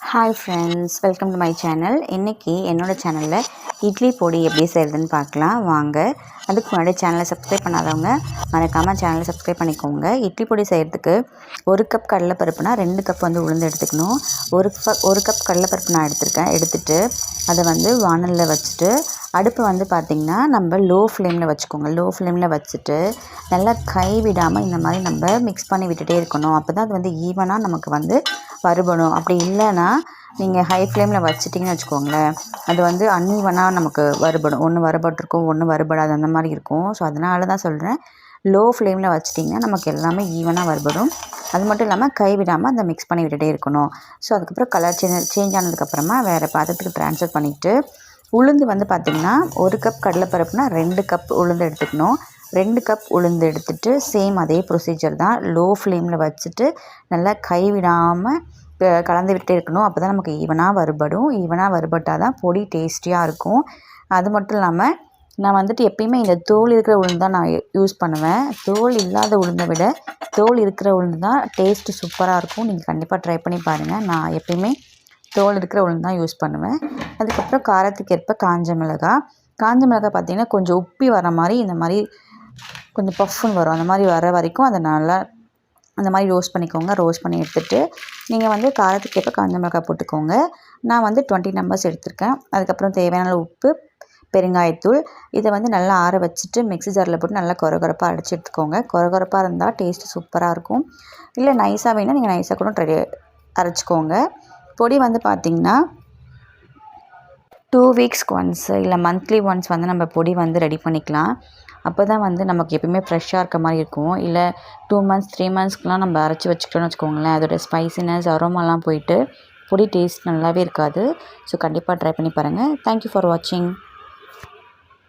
Hi friends, welcome to my channel. இன்றைக்கி என்னோடய சேனலில் இட்லி பொடி எப்படி செய்கிறதுன்னு பார்க்கலாம் வாங்க. அதுக்கு முன்னாடி சேனலை சப்ஸ்கிரைப் பண்ணாதவங்க மறக்காமல் சேனலை சப்ஸ்கிரைப் பண்ணிக்கோங்க. இட்லி பொடி செய்கிறதுக்கு 1 கப் கடலைப்பருப்புனா 2 கப் வந்து உளுந்து எடுத்துக்கணும். ஒரு கப் கடலைப்பருப்பு நான் எடுத்துகிட்டு அதை வந்து வானலில் வச்சுட்டு அடுப்பு வந்து பார்த்திங்கன்னா நம்ம லோ ஃப்ளேமில் வச்சுக்கோங்க. லோ ஃப்ளேமில் வச்சுட்டு நல்லா கை விடாமல் இந்த மாதிரி நம்ம மிக்ஸ் பண்ணி விட்டுட்டே இருக்கணும். அப்போ தான் அது வந்து ஈவனாக நமக்கு வந்து வறுபடும். அப்படி இல்லைன்னா நீங்கள் ஹை ஃப்ளேமில் வச்சிட்டிங்கன்னு வச்சுக்கோங்களேன், அது வந்து அன்ஈவனாக நமக்கு வறுபடும். ஒன்று வறுபட்டிருக்கும், ஒன்று வறுபடாது, அந்த மாதிரி இருக்கும். ஸோ அதனால தான் சொல்கிறேன், லோ ஃப்ளேமில் வச்சிட்டிங்கன்னா நமக்கு எல்லாமே ஈவனாக வறுபடும். அது மட்டும் இல்லாமல் கை விடாமல் அந்த மிக்ஸ் பண்ணி விட்டுட்டே இருக்கணும். ஸோ அதுக்கப்புறம் கலர் சேஞ்ச் ஆனதுக்கப்புறமா வேறு பாத்திரத்துக்கு ட்ரான்ஸ்ஃபர் பண்ணிவிட்டு உளுந்து வந்து பார்த்திங்கன்னா 1 கப் கடலைப்பருப்புனா 2 கப் உளுந்து எடுத்துக்கணும். 2 கப் உளுந்து எடுத்துகிட்டு சேம் அதே ப்ரொசீஜர் தான். லோ ஃப்ளேமில் வச்சுட்டு நல்லா கை விடாமல் கலந்து விட்டே இருக்கணும். அப்போ தான் நமக்கு ஈவனாக வறுபடும். ஈவனாக வறுபட்டால் தான் பொடி டேஸ்டியாக இருக்கும். அது மட்டும் இல்லாமல் நான் வந்துட்டு எப்பயுமே இந்த தோல் இருக்கிற உளுந்து தான் நான் யூஸ் பண்ணுவேன். தோல் இல்லாத உளுந்தை விட தோல் இருக்கிற உளுந்து தான் டேஸ்ட்டு சூப்பராக இருக்கும். நீங்கள் கண்டிப்பாக ட்ரை பண்ணி பாருங்கள். நான் எப்பயுமே தோல் இருக்கிற உளுந்து தான் யூஸ் பண்ணுவேன். அதுக்கப்புறம் காரத்துக்கு ஏற்ப காஞ்ச மிளகாய் பார்த்திங்கன்னா கொஞ்சம் உப்பி வர மாதிரி இந்த மாதிரி கொஞ்சம் பஃப்னு வரும். அந்த மாதிரி வர வரைக்கும் அதை நல்லா அந்த மாதிரி ரோஸ்ட் பண்ணிக்கோங்க. ரோஸ்ட் பண்ணி எடுத்துகிட்டு நீங்கள் வந்து காரத்துக்கு ஏற்ப காஞ்ச மிளகாய் போட்டுக்கோங்க. நான் வந்து 20 நம்பர்ஸ் எடுத்திருக்கேன். அதுக்கப்புறம் தேவையான உப்பு, பெருங்காயத்தூள், இதை வந்து நல்லா ஆற வச்சுட்டு மிக்ஸி ஜாரில் போட்டு நல்லா கொரகொரப்பாக அடித்து எடுத்துக்கோங்க. கொரகொரப்பாக இருந்தால் டேஸ்ட்டு சூப்பராக இருக்கும். இல்லை நைஸாக வேணால் நீங்கள் நைஸாக கூட அரைச்சிக்கோங்க. பொடி வந்து பார்த்திங்கன்னா 2 வீக்ஸ்க்கு ஒன்ஸ் இல்லை மந்த்லி ஒன்ஸ் வந்து நம்ம பொடி வந்து ரெடி பண்ணிக்கலாம். அப்போ தான் வந்து நமக்கு எப்பயுமே ஃப்ரெஷ்ஷாக இருக்க மாதிரி இருக்கும். இல்லை 2 மந்த்ஸ் 3 மந்த்ஸ்க்குலாம் நம்ம அரைச்சி வச்சுக்கிட்டோன்னு வச்சுக்கோங்களேன், அதோடய ஸ்பைசினஸ் அரோமாலாம் போயிட்டு பொடி டேஸ்ட் நல்லாவே இருக்காது. ஸோ கண்டிப்பாக ட்ரை பண்ணி பாருங்கள். தேங்க்யூ ஃபார் வாட்சிங்.